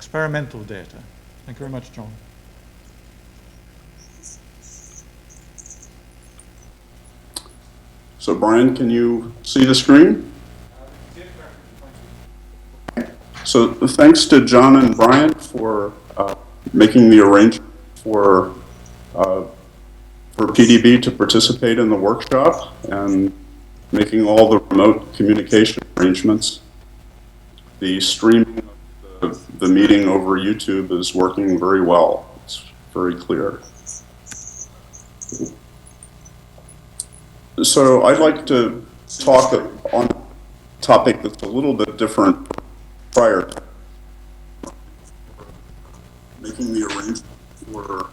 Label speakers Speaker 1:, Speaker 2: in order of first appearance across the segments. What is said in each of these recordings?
Speaker 1: experimental data. Thank you very much, John.
Speaker 2: So Brian, can you see the screen? So thanks to John and Brian for making the arrangement for PDB to participate in the workshop and making all the remote communication arrangements. The streaming of the meeting over YouTube is working very well. It's very clear. So I'd like to talk on a topic that's a little bit different prior to making the arrangement for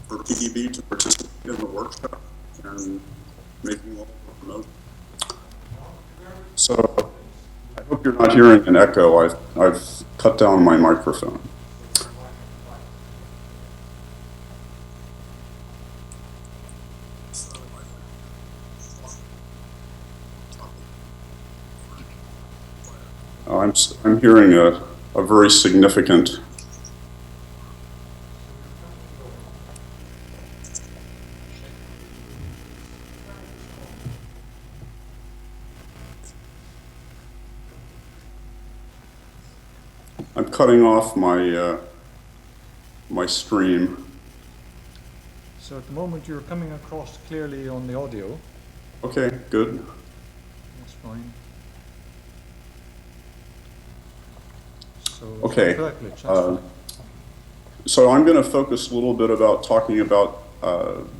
Speaker 2: PDB to participate in the workshop and making all the remote. So I hope you're not hearing an echo. I've cut down my microphone. I'm hearing a very significant. I'm cutting off my my stream.
Speaker 1: So at the moment you're coming across clearly on the audio.
Speaker 2: Okay, good.
Speaker 1: That's fine. So
Speaker 2: okay. So I'm going to focus a little bit about talking about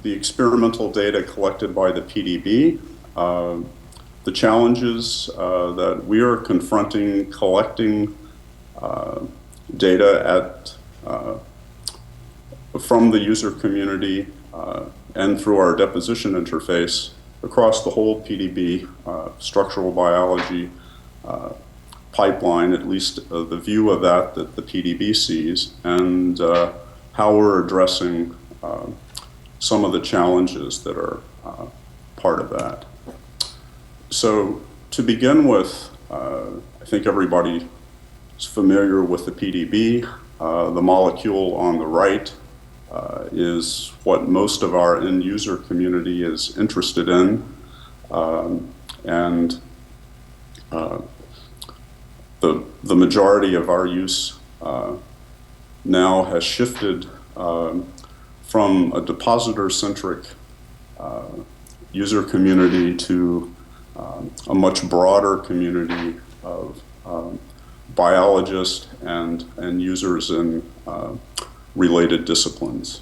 Speaker 2: the experimental data collected by the PDB, the challenges that we are confronting collecting data from the user community and through our deposition interface across the whole PDB structural biology pipeline, at least the view of that the PDB sees, and how we're addressing some of the challenges that are part of that. So to begin with, I think everybody is familiar with the PDB. The molecule on the right is what most of our end user community is interested in, and the majority of our use now has shifted from a depositor-centric user community to a much broader community of biologists and users in related disciplines.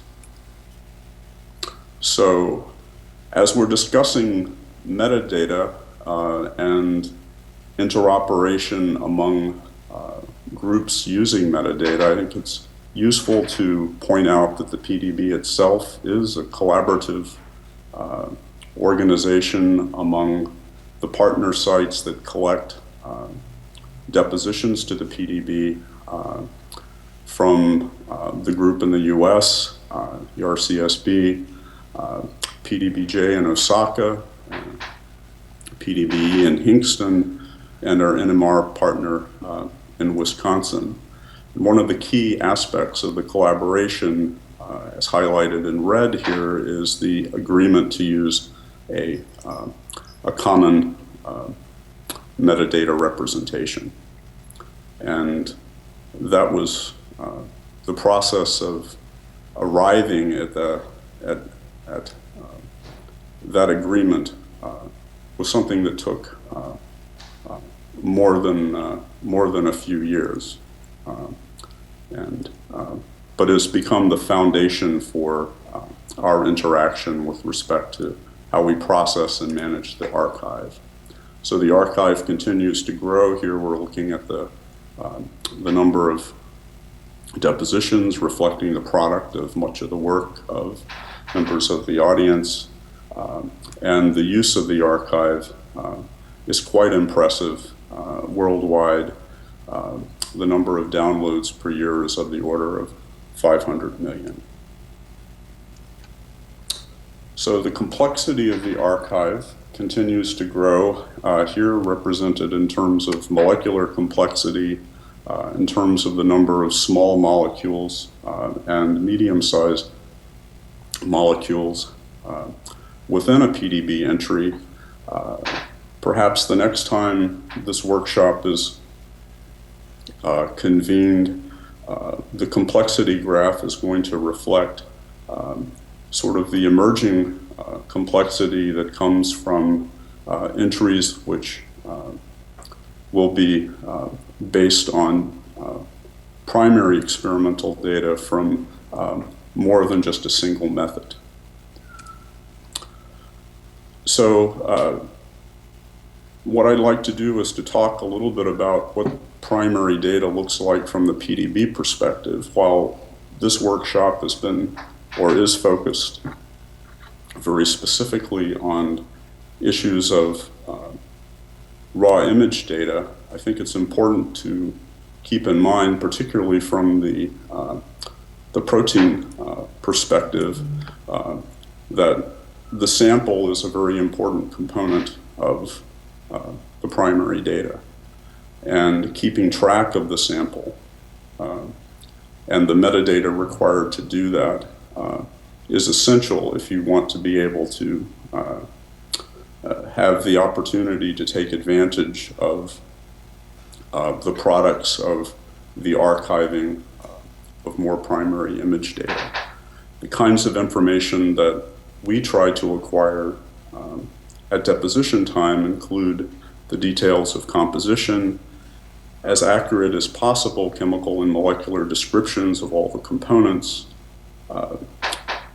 Speaker 2: So as we're discussing metadata and interoperation among groups using metadata, I think it's useful to point out that the PDB itself is a collaborative organization among the partner sites that collect depositions to the PDB from the group in the US, the RCSB, PDBJ in Osaka, PDB in Hingston, and our NMR partner in Wisconsin. And one of the key aspects of the collaboration, as highlighted in red here, is the agreement to use a common metadata representation. And that was the process of arriving at that agreement was something that took more than a few years, but has become the foundation for our interaction with respect to how we process and manage the archive. So the archive continues to grow. Here we're looking at the number of depositions reflecting the product of much of the work of members of the audience, and the use of the archive is quite impressive worldwide. The number of downloads per year is of the order of 500 million. So the complexity of the archive continues to grow, here represented in terms of molecular complexity in terms of the number of small molecules and medium-sized molecules within a PDB entry. Perhaps the next time this workshop is convened, the complexity graph is going to reflect sort of the emerging complexity that comes from entries which will be based on primary experimental data from more than just a single method. So what I'd like to do is to talk a little bit about what primary data looks like from the PDB perspective. While this workshop has been or is focused very specifically on issues of raw image data, I think it's important to keep in mind, particularly from the protein perspective, that the sample is a very important component of the primary data. And keeping track of the sample and the metadata required to do that is essential if you want to be able to have the opportunity to take advantage of the products of the archiving of more primary image data. The kinds of information that we try to acquire at deposition time include the details of composition, as accurate as possible chemical and molecular descriptions of all the components,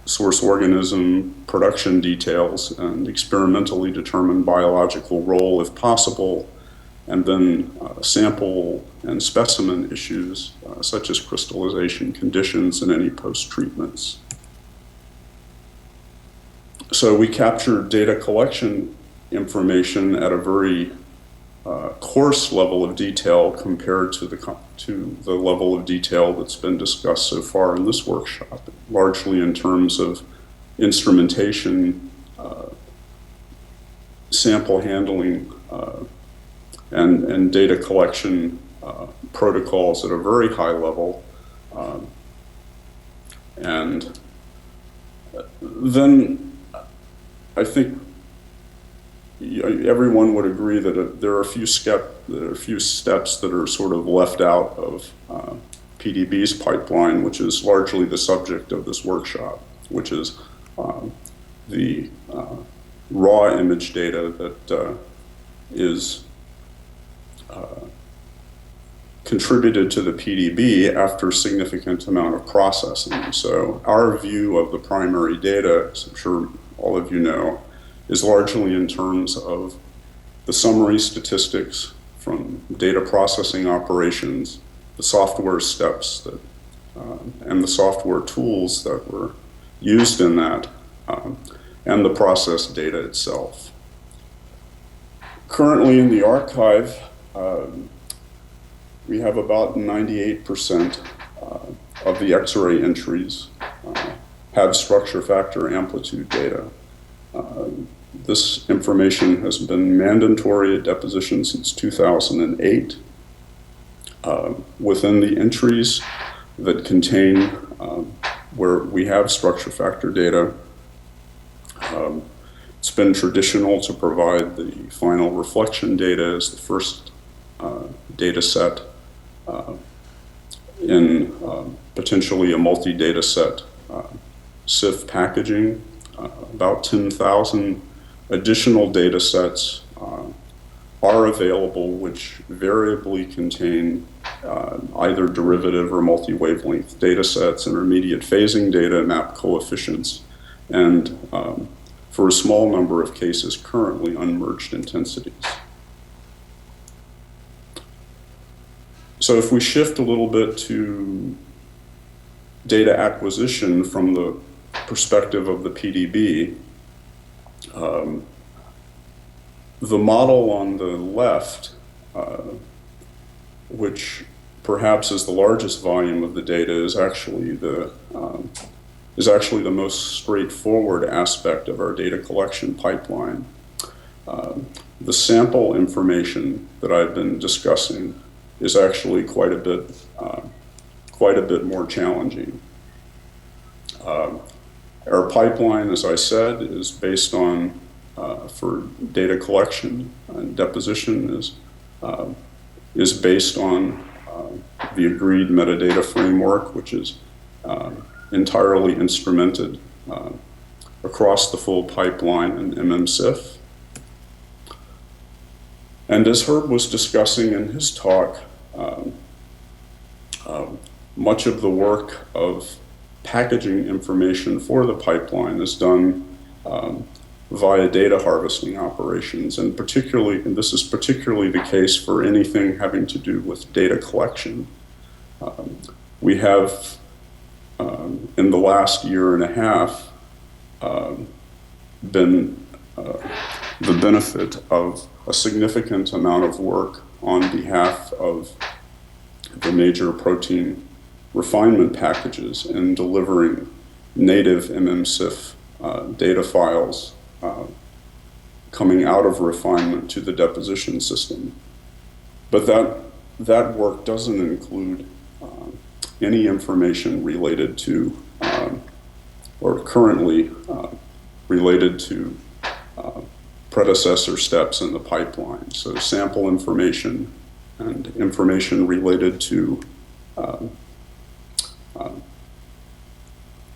Speaker 2: source organism production details, and experimentally determined biological role if possible, and then sample and specimen issues such as crystallization conditions and any post-treatments. So we capture data collection information at a very coarse level of detail compared to the level of detail that's been discussed so far in this workshop, largely in terms of instrumentation, sample handling, and data collection protocols at a very high level. And then I think everyone would agree that there are a few steps that are sort of left out of PDB's pipeline, which is largely the subject of this workshop, which is the raw image data that is contributed to the PDB after a significant amount of processing. So our view of the primary data, as I'm sure all of you know, is largely in terms of the summary statistics from data processing operations, the software steps that, and the software tools that were used in that, and the process data itself. Currently in the archive, we have about 98% of the X-ray entries have structure factor amplitude data. This information has been mandatory at deposition since 2008. Within the entries that contain where we have structure factor data, it's been traditional to provide the final reflection data as the first data set in potentially a multi-data set SIF packaging. About 10,000 additional data sets are available, which variably contain either derivative or multi-wavelength data sets, intermediate phasing data, map coefficients, and for a small number of cases, currently unmerged intensities. So if we shift a little bit to data acquisition from the perspective of the PDB, the model on the left, which perhaps is the largest volume of the data, is actually the most straightforward aspect of our data collection pipeline. The sample information that I've been discussing is actually quite a bit more challenging. Our pipeline, as I said, is based on, for data collection and deposition, is based on the agreed metadata framework, which is entirely instrumented across the full pipeline in MMSIF. And as Herb was discussing in his talk, much of the work of packaging information for the pipeline is done via data harvesting operations, and this is particularly the case for anything having to do with data collection. We have, in the last year and a half, been the benefit of a significant amount of work on behalf of the major protein refinement packages in delivering native MMSIF data files coming out of refinement to the deposition system. But that work doesn't include any information related to, or currently related to, predecessor steps in the pipeline. So sample information and information related to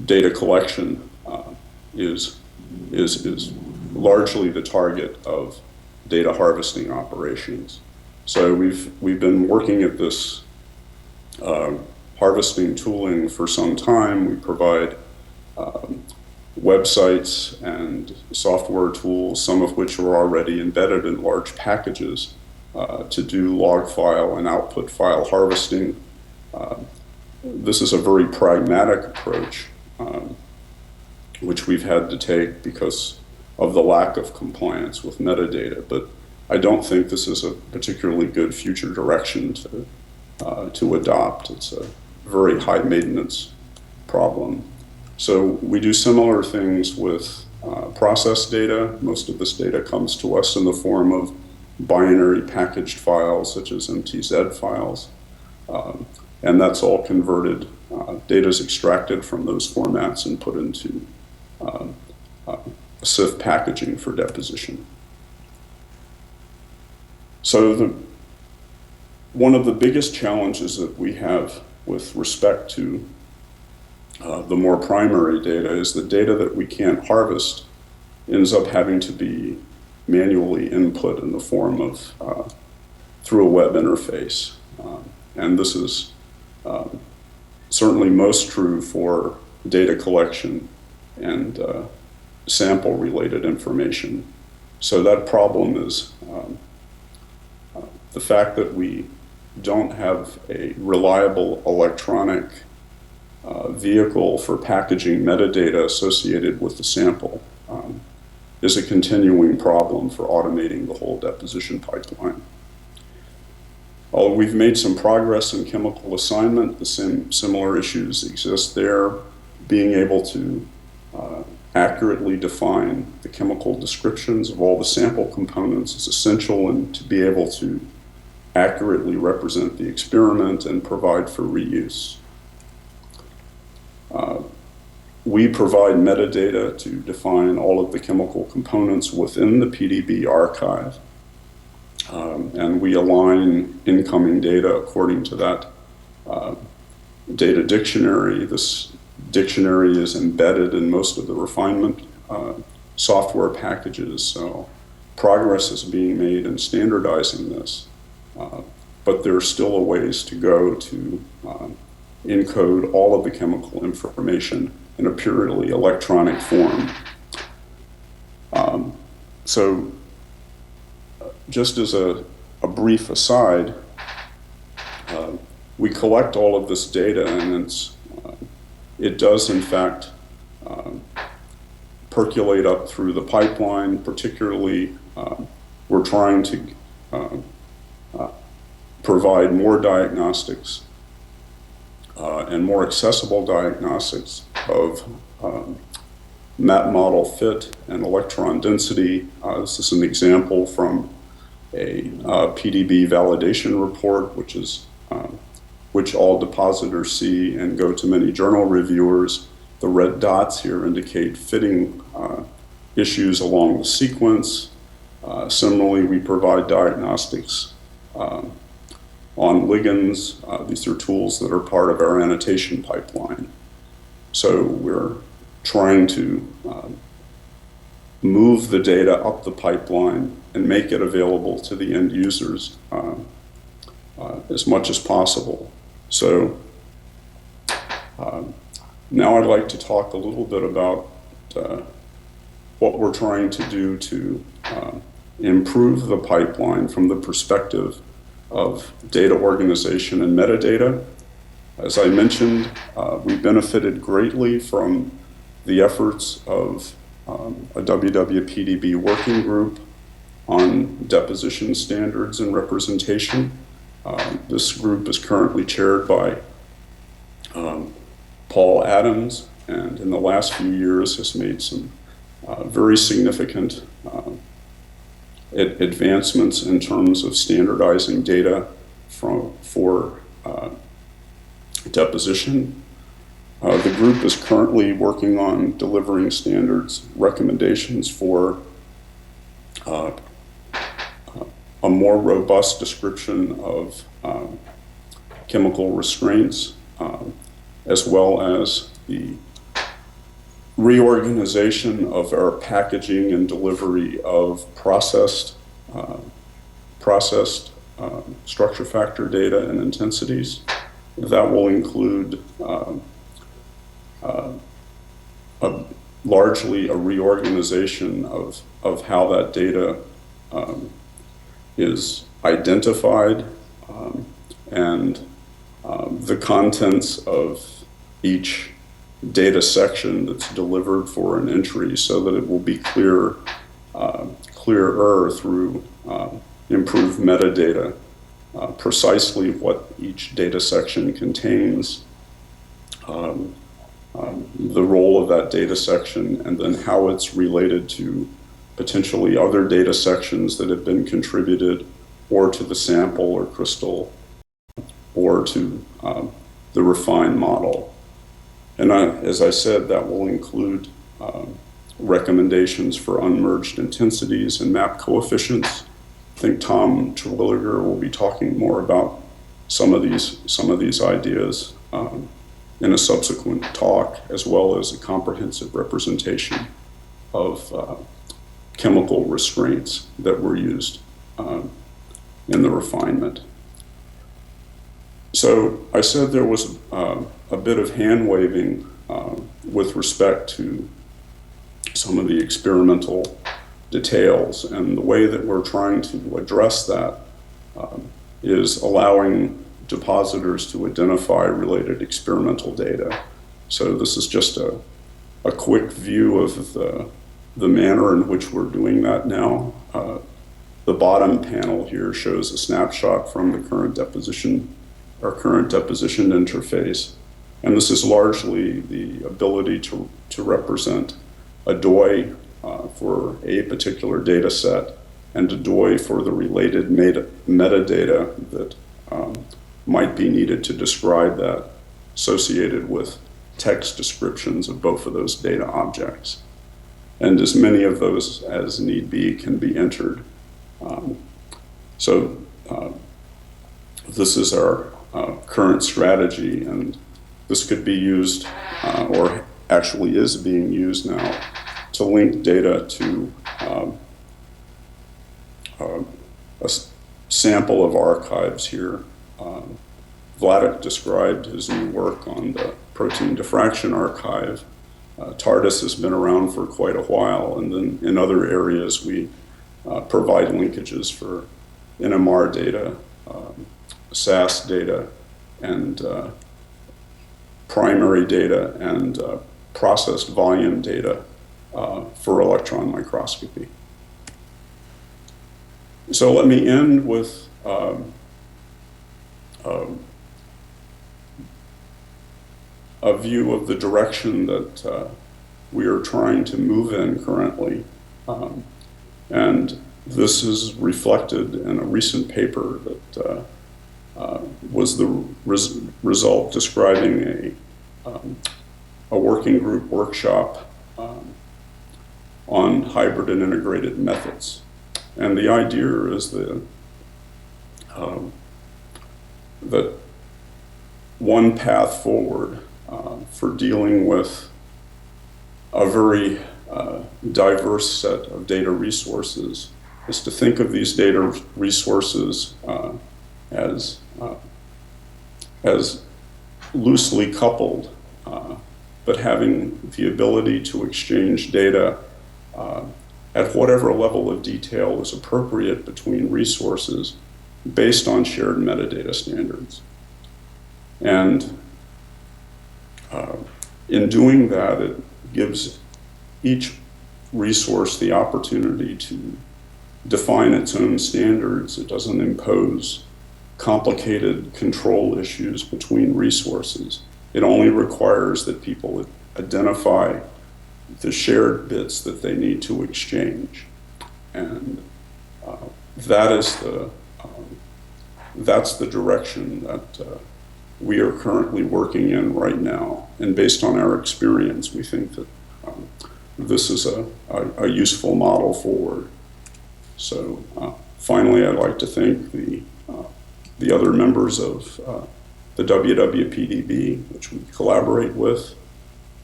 Speaker 2: data collection is largely the target of data harvesting operations. So we've been working at this harvesting tooling for some time. We provide websites and software tools, some of which are already embedded in large packages to do log file and output file harvesting. This is a very pragmatic approach, which we've had to take because of the lack of compliance with metadata. But I don't think this is a particularly good future direction to adopt. It's a very high maintenance problem. So we do similar things with process data. Most of this data comes to us in the form of binary packaged files, such as MTZ files. And that's all converted. Data is extracted from those formats and put into SIF packaging for deposition. So one of the biggest challenges that we have with respect to the more primary data is the data that we can't harvest ends up having to be manually input in the form of through a web interface. And this is certainly most true for data collection and sample related information. So that problem is the fact that we don't have a reliable electronic vehicle for packaging metadata associated with the sample is a continuing problem for automating the whole deposition pipeline. Although we've made some progress in chemical assignment, the similar issues exist there. Being able to accurately define the chemical descriptions of all the sample components is essential, and to be able to accurately represent the experiment and provide for reuse. We provide metadata to define all of the chemical components within the PDB archive, and we align incoming data according to that data dictionary. This dictionary is embedded in most of the refinement software packages, so progress is being made in standardizing this, but there are still a ways to go to encode all of the chemical information in a purely electronic form. So just as a brief aside, we collect all of this data, and it does in fact percolate up through the pipeline. Particularly, we're trying to provide more diagnostics and more accessible diagnostics of map model fit and electron density. This is an example from a PDB validation report, which all depositors see and go to many journal reviewers. The red dots here indicate fitting issues along the sequence. Similarly, we provide diagnostics on ligands. These are tools that are part of our annotation pipeline. So we're trying to move the data up the pipeline and make it available to the end users as much as possible. So now I'd like to talk a little bit about what we're trying to do to improve the pipeline from the perspective of data organization and metadata. As I mentioned, we benefited greatly from the efforts of a WWPDB working group on deposition standards and representation. This group is currently chaired by Paul Adams, and in the last few years has made some very significant advancements in terms of standardizing data for deposition. The group is currently working on delivering standards recommendations for a more robust description of chemical restraints, as well as the reorganization of our packaging and delivery of processed structure factor data and intensities. That will include largely a reorganization of how that data is identified and the contents of each data section that's delivered for an entry, so that it will be clearer through improved metadata, precisely what each data section contains, the role of that data section, and then how it's related to potentially other data sections that have been contributed, or to the sample or crystal, or to the refined model. And as I said, that will include recommendations for unmerged intensities and map coefficients. I think Tom Terwilliger will be talking more about some of these ideas in a subsequent talk, as well as a comprehensive representation of chemical restraints that were used in the refinement. So I said there was a bit of hand-waving with respect to some of the experimental details, and the way that we're trying to address that is allowing depositors to identify related experimental data. So this is just a quick view of the manner in which we're doing that now. The bottom panel here shows a snapshot from the current deposition interface. And this is largely the ability to represent a DOI for a particular data set, and a DOI for the related metadata that might be needed to describe that, associated with text descriptions of both of those data objects. And as many of those as need be can be entered. This is our current strategy, and this could be used, or actually is being used now, to link data to a sample of archives here. Vladek described his new work on the protein diffraction archive. TARDIS has been around for quite a while, and then in other areas we provide linkages for NMR data, SAS data, and primary data, and processed volume data for electron microscopy. So let me end with a view of the direction that we are trying to move in currently. And This is reflected in a recent paper that was the result describing a working group workshop on hybrid and integrated methods. And the idea is that one path forward for dealing with a very diverse set of data resources is to think of these data resources as loosely coupled, but having the ability to exchange data at whatever level of detail is appropriate between resources based on shared metadata standards. And in doing that, it gives each resource the opportunity to define its own standards. It doesn't impose complicated control issues between resources. It only requires that people identify the shared bits that they need to exchange. And that's the direction that we are currently working in right now. And based on our experience, we think that this is a useful model forward. So finally, I'd like to thank the other members of the WWPDB, which we collaborate with,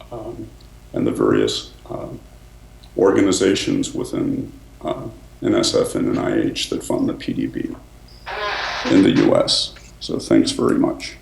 Speaker 2: and the various organizations within NSF and NIH that fund the PDB in the US. So thanks very much.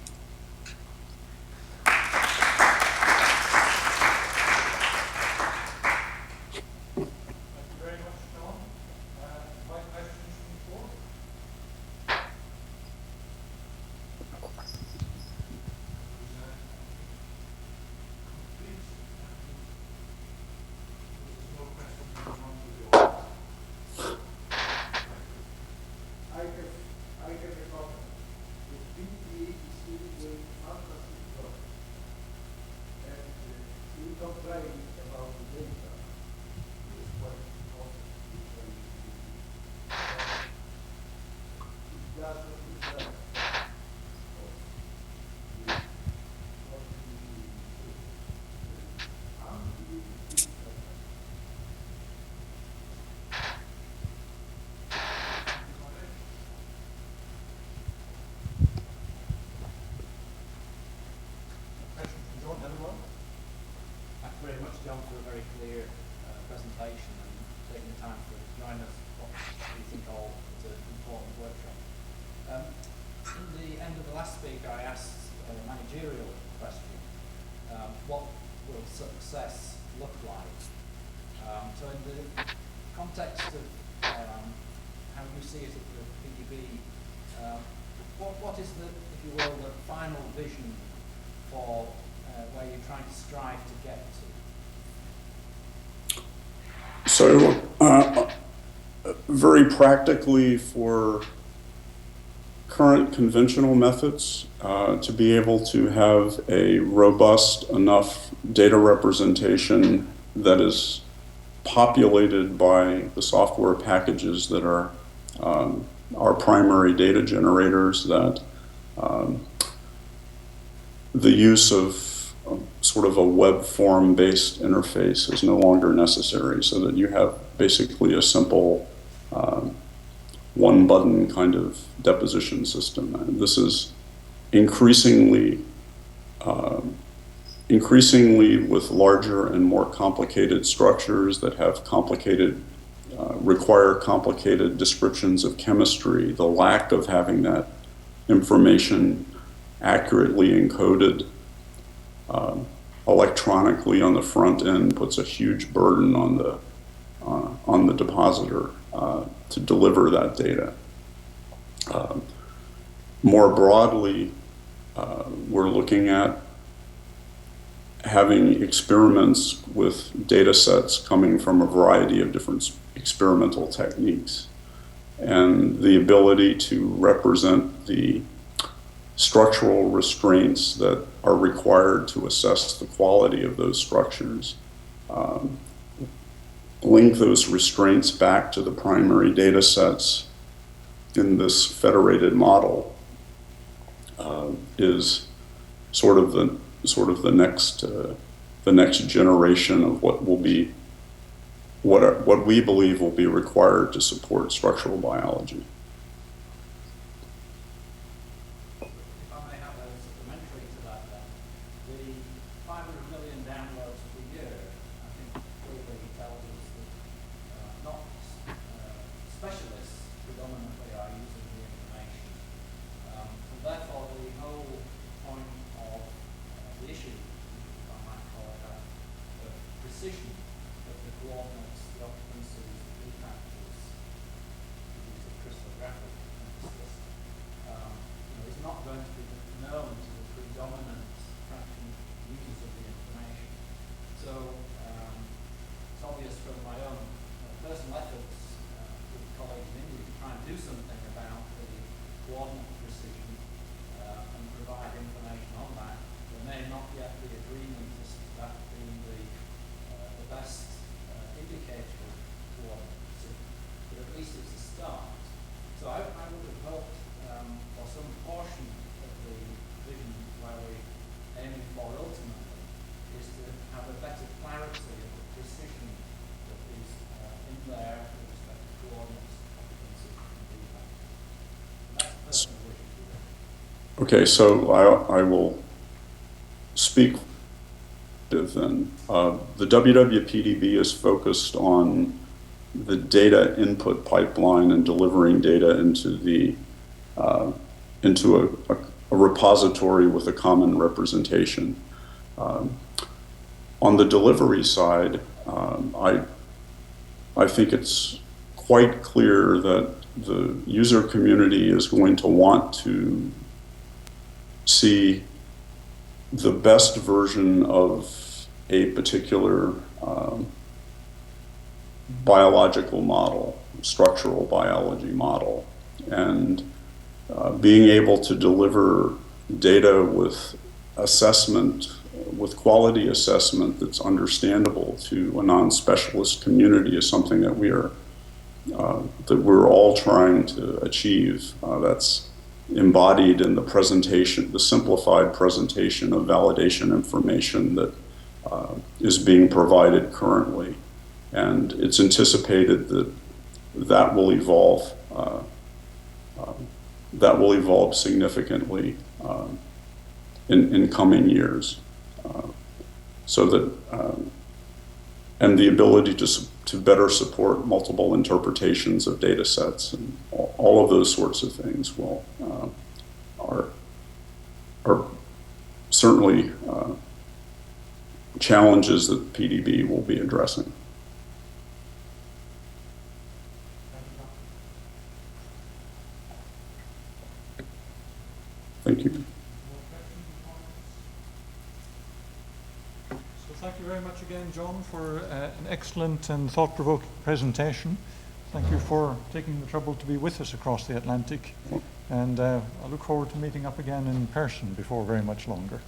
Speaker 3: John, for a very clear presentation and taking the time to join us for what we think all is an important workshop. In the end of the last speaker, I asked a managerial question. What will success look like? So in the context of how you see it at the PDB, what is the, if you will, the final vision for where you're trying to strive to get to?
Speaker 2: So very practically, for current conventional methods, to be able to have a robust enough data representation that is populated by the software packages that are our primary data generators, that the use of sort of a web form based interface is no longer necessary, so that you have basically a simple one button kind of deposition system. And this is increasingly with larger and more complicated structures that have require complicated descriptions of chemistry. The lack of having that information accurately encoded electronically on the front end puts a huge burden on the depositor to deliver that data. More broadly, we're looking at having experiments with data sets coming from a variety of different experimental techniques, and the ability to represent the structural restraints that are required to assess the quality of those structures link those restraints back to the primary data sets in this federated model is sort of the next generation of what will be what we believe will be required to support structural biology.
Speaker 3: If I may have a supplementary to that then, the 500 million downloads per year, I think clearly tells us that not specialists predominantly are using the information. And therefore the whole point of the issue, if I might call it that, of precision of the coordinates, the occupancies, the refactors, to use a crystallographic emphasis, is not going to be known to the predominant fraction users of the information. So it's obvious from my own personal efforts with colleagues in India to try and do something about the coordinate precision and provide information on that. There may not yet be agreement as to that being the best indicator of coordinate precision, but at least it's a start. So I would have hoped for some portion of the vision where we're aiming for ultimately is to have a better clarity of the precision that is in there with respect to coordinates, occupancy, and refactors. That's a personal wish, if you will.
Speaker 2: Okay, so I will speak then. The WWPDB is focused on the data input pipeline and delivering data into a repository with a common representation. On the delivery side, I think it's quite clear that the user community is going to want to see the best version of a particular biological model, structural biology model, and being able to deliver data with assessment, with quality assessment that's understandable to a non-specialist community is something that we're all trying to achieve. That's embodied in the presentation, the simplified presentation of validation information that is being provided currently. And it's anticipated that will evolve significantly in coming years. So that and the ability to better support multiple interpretations of data sets and all of those sorts of things are certainly challenges that PDB will be addressing. Thank you.
Speaker 1: So thank you very much again, John, for an excellent and thought-provoking presentation. Thank you for taking the trouble to be with us across the Atlantic. And I look forward to meeting up again in person before very much longer.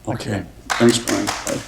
Speaker 2: Okay. Thanks, Brian. Bye.